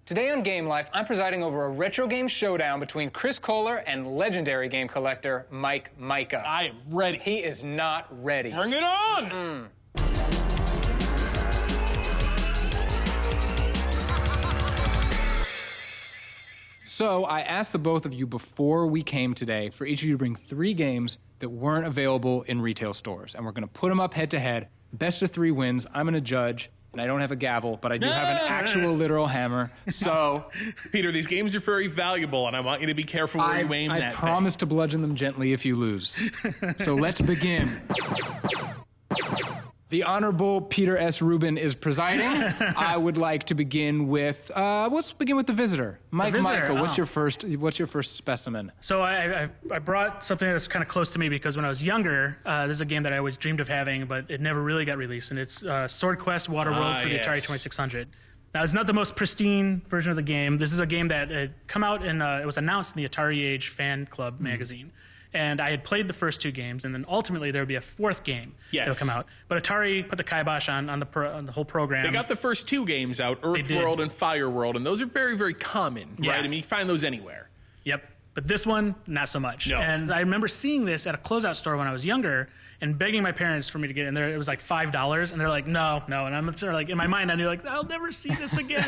Today on Game Life, I'm presiding over a retro game showdown between Chris Kohler and legendary game collector Mike Micah. I am ready. He is not ready. Bring it on! So I asked the both of you before we came today for each of you to bring 3 games that weren't available in retail stores. And we're going to put them up head to head. Best of 3 wins. I'm going to judge. And I don't have a gavel, but I do have an actual literal hammer. So, Peter, these games are very valuable, and I want you to be careful where you aim that I promise to bludgeon them gently if you lose. So let's begin. The Honorable Peter S. Rubin is presiding. I would like to begin with, let's begin with the visitor. Mike Micah, what's your first specimen? So I brought something that's kind of close to me because when I was younger, this is a game that I always dreamed of having, but it never really got released, and it's Sword Quest Waterworld for the Atari 2600. Now, it's not the most pristine version of the game. This is a game that had come out and it was announced in the Atari Age fan club magazine. And I had played the first 2 games, and then ultimately there would be a 4th game that would come out. But Atari put the kibosh on the whole program. They got the first 2 games out, Earthworld and Fireworld, and those are very, very common, right? I mean, you find those anywhere. Yep. But this one, not so much. No. And I remember seeing this at a closeout store when I was younger and begging my parents for me to get it. And it was like $5, and they're like, no. And I'm sort of like, in my mind, I knew, like, I'll never see this again.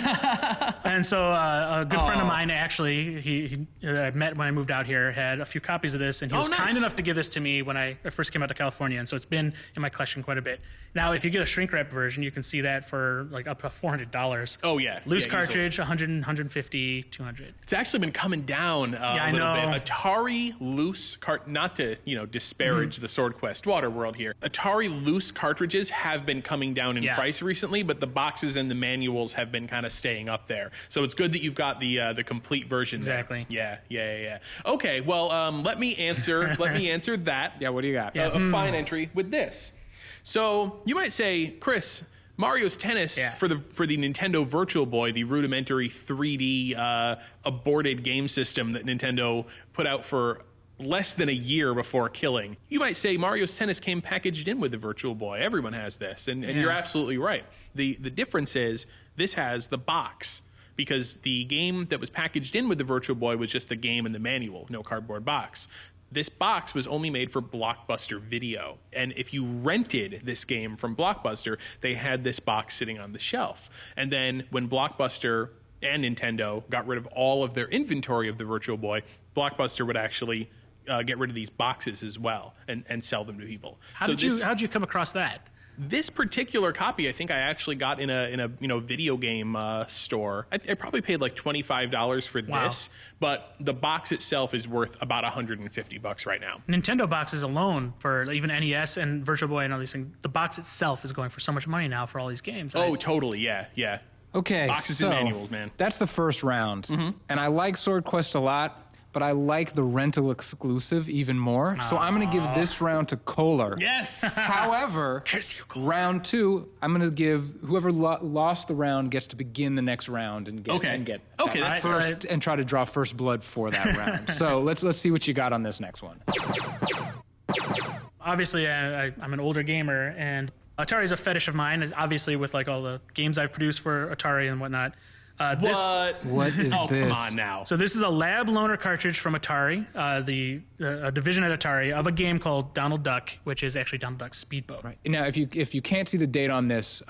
And so a good friend of mine, actually, he I met when I moved out here, had a few copies of this, and he was kind enough to give this to me when I first came out to California. And so it's been in my collection quite a bit. Now, if you get a shrink wrap version, you can see that for like up to $400. Oh, yeah. Loose cartridge, 100, 150, 200. It's actually been coming down a little bit. Atari loose not to, disparage the Sword Quest Waterworld here. Atari loose cartridges have been coming down in price recently, but the boxes and the manuals have been kind of staying up there. So it's good that you've got the complete version. Exactly. There. Yeah. Okay, well, let me answer that. Yeah, what do you got? A fine entry with this. So you might say, Chris, Mario's Tennis for the Nintendo Virtual Boy, the rudimentary 3D aborted game system that Nintendo put out for less than a year before killing. You might say Mario's Tennis came packaged in with the Virtual Boy. Everyone has this, and you're absolutely right. The difference is this has the box, because the game that was packaged in with the Virtual Boy was just the game and the manual, no cardboard box. This box was only made for Blockbuster Video. And if you rented this game from Blockbuster, they had this box sitting on the shelf. And then when Blockbuster and Nintendo got rid of all of their inventory of the Virtual Boy, Blockbuster would actually get rid of these boxes as well and sell them to people. How did you come across that? This particular copy, I think I actually got in a video game store. I probably paid like $25 for this, but the box itself is worth about $150 right now. Nintendo boxes alone for even NES and Virtual Boy and all these things, the box itself is going for so much money now for all these games. Oh, totally, yeah. Okay, boxes and manuals, man. That's the first round, and I like Sword Quest a lot. But I like the rental exclusive even more. So I'm going to give this round to Kohler. Yes! However, round 2, I'm going to give whoever lost the round gets to begin the next round and get that's first and try to draw first blood for that round. So let's see what you got on this next one. Obviously, I'm an older gamer, and Atari is a fetish of mine, obviously with like all the games I've produced for Atari and whatnot. What is this? Come on now. So this is a lab loaner cartridge from Atari, a division at Atari, of a game called Donald Duck, which is actually Donald Duck Speedboat. Right. Now, if you can't see the date on this,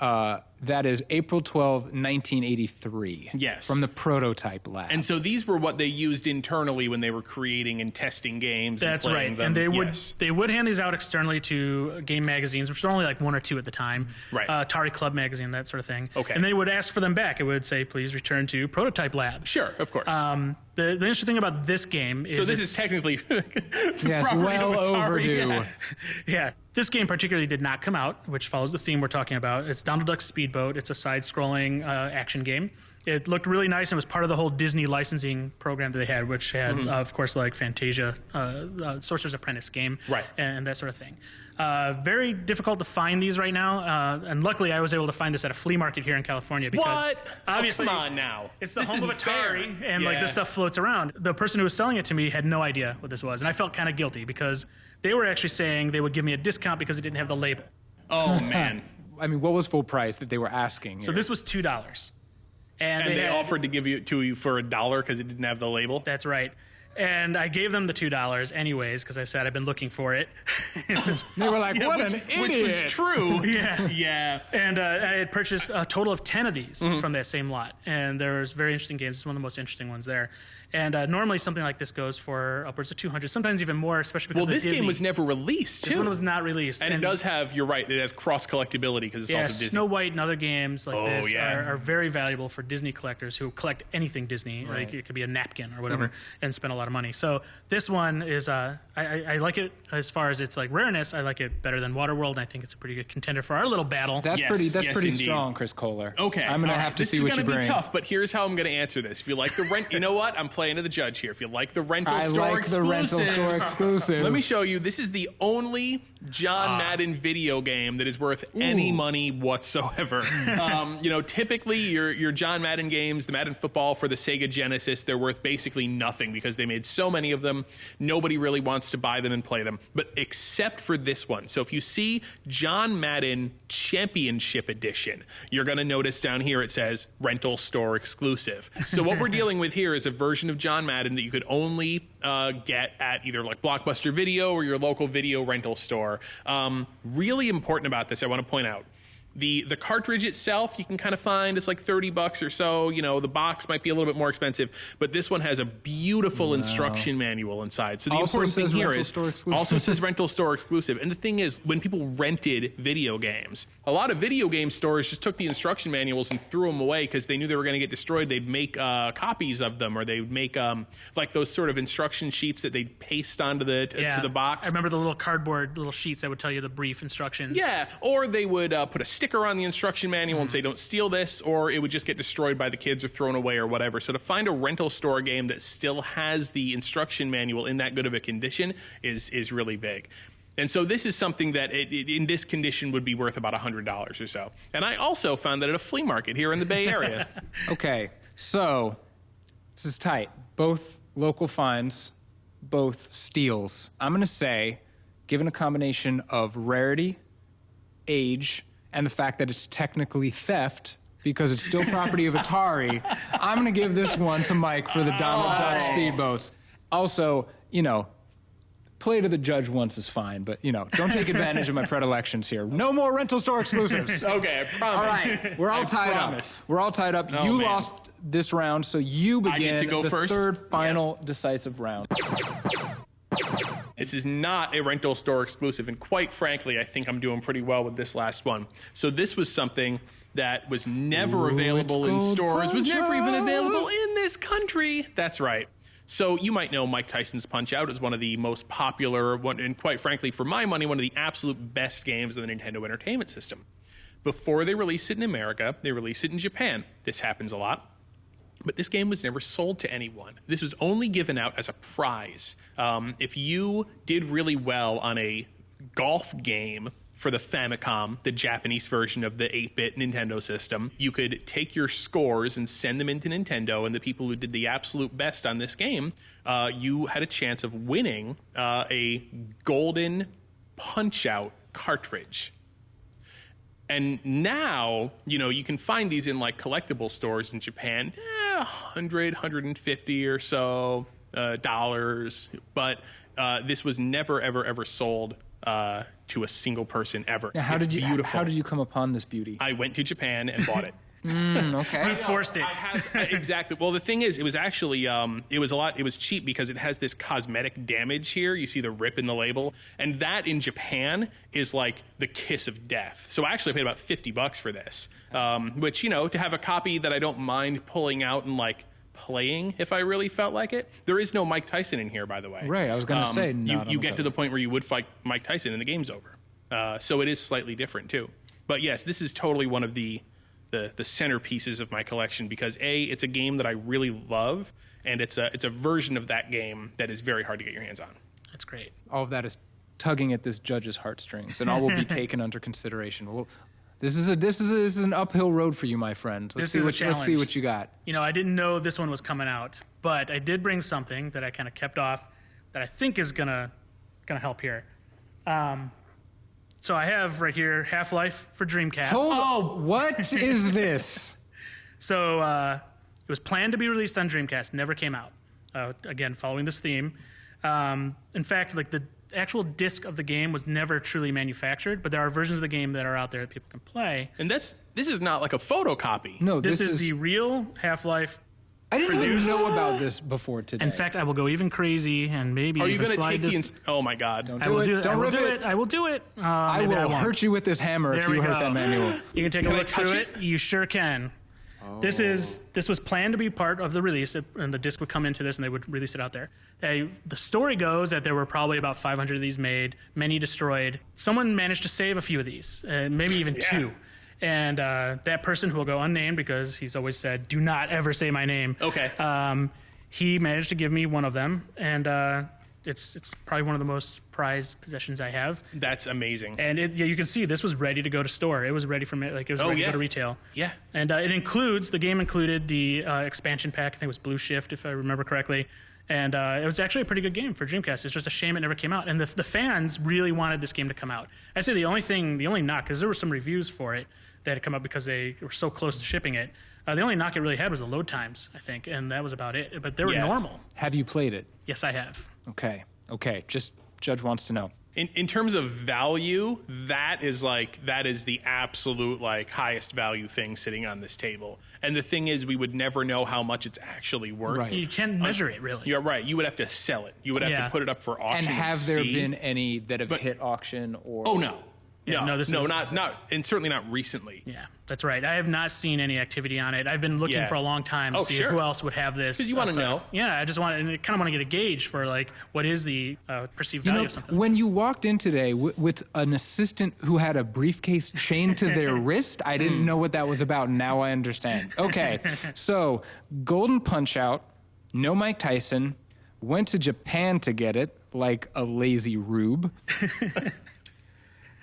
that is April 12, 1983. Yes. From the prototype lab. And so these were what they used internally when they were creating and testing games. That's and right. them. And they would hand these out externally to game magazines, which were only like 1 or 2 at the time. Right. Atari Club magazine, that sort of thing. Okay. And they would ask for them back. It would say, please return to prototype lab. Sure, of course. The interesting thing about this game is... So this is technically yes, well overdue. Yeah. This game particularly did not come out, which follows the theme we're talking about. It's Donald Duck Speedboat. It's a side-scrolling action game. It looked really nice and was part of the whole Disney licensing program that they had, which had, of course, like Fantasia, Sorcerer's Apprentice game, and that sort of thing. Very difficult to find these right now, and luckily I was able to find this at a flea market here in California. Because obviously, come on now. It's the home of Atari, and like this stuff floats around. The person who was selling it to me had no idea what this was, and I felt kind of guilty because they were actually saying they would give me a discount because it didn't have the label. Oh, man. I mean, what was full price that they were asking? So this was $2. And they offered to give it to you for $1 because it didn't have the label. That's right. And I gave them the $2 anyways because I said I've been looking for it. They were like, "What an idiot!" Which was true. Yeah. And I had purchased a total of 10 of these from that same lot. And there was very interesting games. It's one of the most interesting ones there. And normally something like this goes for upwards of 200, sometimes even more, especially because this Disney. game was never released, This one was not released. And it does have, you're right, it has cross-collectability because it's also Disney. Snow White and other games like this yeah. are very valuable for Disney collectors who collect anything Disney. Right. Like it could be a napkin or whatever, and spend a lot of money. So this one is, I like it as far as its like rareness. I like it better than Waterworld, and I think it's a pretty good contender for our little battle. That's Yes, pretty yes, indeed. strong, Chris Kohler. Okay. I'm gonna all right. have to see what you bring. This is gonna be tough, but here's how I'm gonna answer this. If you like the rent, you know what? I'm playing to the judge here. If you like the rental I store like the rental store exclusive. let me show you. This is the only John Madden video game that is worth any money whatsoever. Typically your John Madden games, the Madden football for the Sega Genesis, they're worth basically nothing because they made so many of them. Nobody really wants to buy them and play them, but except for this one. So if you see John Madden Championship Edition, you're going to notice down here it says rental store exclusive. So what we're dealing with here is a version of John Madden that you could only get at either like Blockbuster Video or your local video rental store. Really important about this, I want to point out. The cartridge itself, you can kind of find, it's like $30 or so. The box might be a little bit more expensive, but this one has a beautiful instruction manual inside. So the Also important thing says here rental is store exclusive. also says rental store exclusive. And the thing is, when people rented video games, a lot of video game stores just took the instruction manuals and threw them away because they knew they were going to get destroyed. They'd make copies of them, or they'd make like those sort of instruction sheets that they'd paste onto to the box. I remember the little cardboard little sheets that would tell you the brief instructions. Yeah, or they would put a sticker on the instruction manual and say, don't steal this, or it would just get destroyed by the kids or thrown away or whatever. So to find a rental store game that still has the instruction manual in that good of a condition is really big. And so this is something that in this condition would be worth about $100 or so. And I also found that at a flea market here in the Bay Area. Okay, so this is tight. Both local finds, both steals. I'm going to say, given a combination of rarity, age, and the fact that it's technically theft because it's still property of Atari, I'm going to give this one to Mike for the Donald Duck speedboats. Also, play to the judge once is fine, but, don't take advantage of my predilections here. No more rental store exclusives. Okay, I promise. All right, we're all tied up. We're all tied up. Oh, You man. lost this round, so you begin to go the first? third final decisive round. This is not a rental store exclusive, and quite frankly, I think I'm doing pretty well with this last one. So this was something that was never available in stores, was never even available in this country. That's right. So you might know Mike Tyson's Punch-Out! Is one of the most popular, and quite frankly, for my money, one of the absolute best games of the Nintendo Entertainment System. Before they released it in America, they released it in Japan. This happens a lot. But this game was never sold to anyone. This was only given out as a prize. If you did really well on a golf game for the Famicom, the Japanese version of the 8-bit Nintendo system, you could take your scores and send them into Nintendo, and the people who did the absolute best on this game, you had a chance of winning a golden Punch-Out! Cartridge. And now, you can find these in like collectible stores in Japan, $100, $150 or so dollars. But this was never, ever, ever sold to a single person ever. Now, how did you come upon this beauty? I went to Japan and bought it. Okay. Forced it. Exactly. Well, the thing is, it was actually it was cheap because it has this cosmetic damage here. You see the rip in the label, and that in Japan is like the kiss of death. So I actually paid about $50 for this, which to have a copy that I don't mind pulling out and like playing if I really felt like it. There is no Mike Tyson in here, by the way. Right. I was going to say you get to the point where you would fight Mike Tyson and the game's over. So it is slightly different too. But yes, this is totally one of the centerpieces of my collection because it's a game that I really love, and it's a version of that game that is very hard to get your hands on. That's great. All of that is tugging at this judge's heartstrings, and all will be taken under consideration. Well, this is an uphill road for you, my friend. Let's see what you got. I didn't know this one was coming out, but I did bring something that I kind of kept off that I think is gonna help here. So I have right here Half-Life for Dreamcast. What is this? So it was planned to be released on Dreamcast, never came out. Again, following this theme. In fact, like the actual disc of the game was never truly manufactured, but there are versions of the game that are out there that people can play. And this is not like a photocopy. No, This is the real Half-Life. I didn't even know about this before today. In fact, I will go even crazy and maybe Are you even going to slide take this. oh my God. Don't I do will it. do it. Don't I will rip do it. it. I will do it. I Maybe will won't. hurt you with this hammer if There you we hurt go. that manual. You can take a Can I look through touch it. it? You sure can. This was planned to be part of the release, and the disc would come into this, and they would release it out there. The story goes that there were probably about 500 of these made, many destroyed. Someone managed to save a few of these, maybe even two. And that person, who will go unnamed because he's always said, "Do not ever say my name." Okay. He managed to give me one of them, and it's probably one of the most prized possessions I have. That's amazing. And you can see this was ready to go to store. It was ready for me, like it was ready to go to retail. Yeah. And the game included the expansion pack. I think it was Blue Shift, if I remember correctly. And it was actually a pretty good game for Dreamcast. It's just a shame it never came out. And the fans really wanted this game to come out. I'd say the only knock, because there were some reviews for it that had come up because they were so close to shipping it. The only knock it really had was the load times, I think, and that was about it. But they were normal. Have you played it? Yes, I have. Okay. Just Judge wants to know. In terms of value, that is the absolute highest value thing sitting on this table. And the thing is, we would never know how much it's actually worth. Right. You can't measure it, really. You're right. You would have to sell it. You would have to put it up for auction. And have there see. been any that have hit auction or? Oh no. Yeah, no, not, and certainly not recently. Yeah, that's right. I have not seen any activity on it. I've been looking for a long time to see who else would have this. Because you want to know. Yeah, I just want to, kind of want to get a gauge for what is the perceived value of something. When like you walked in today with an assistant who had a briefcase chained to their wrist, I didn't know what that was about. Now I understand. Okay, so Golden Punch-Out, no Mike Tyson, went to Japan to get it like a lazy rube.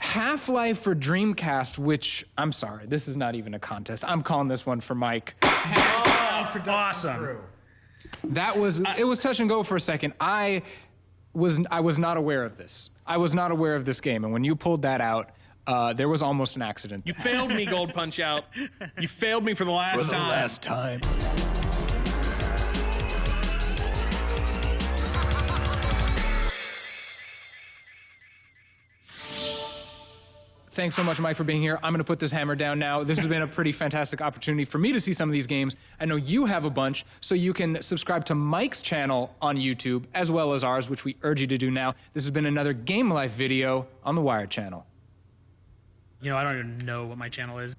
Half-Life for Dreamcast, which, I'm sorry, this is not even a contest. I'm calling this one for Mike. Awesome. It was touch and go for a second. I was not aware of this. I was not aware of this game, and when you pulled that out, there was almost an accident. You failed me, Gold Punch-Out. You failed me for the last time. Thanks so much, Mike, for being here. I'm going to put this hammer down now. This has been a pretty fantastic opportunity for me to see some of these games. I know you have a bunch, so you can subscribe to Mike's channel on YouTube, as well as ours, which we urge you to do now. This has been another Game Life video on the Wired channel. I don't even know what my channel is.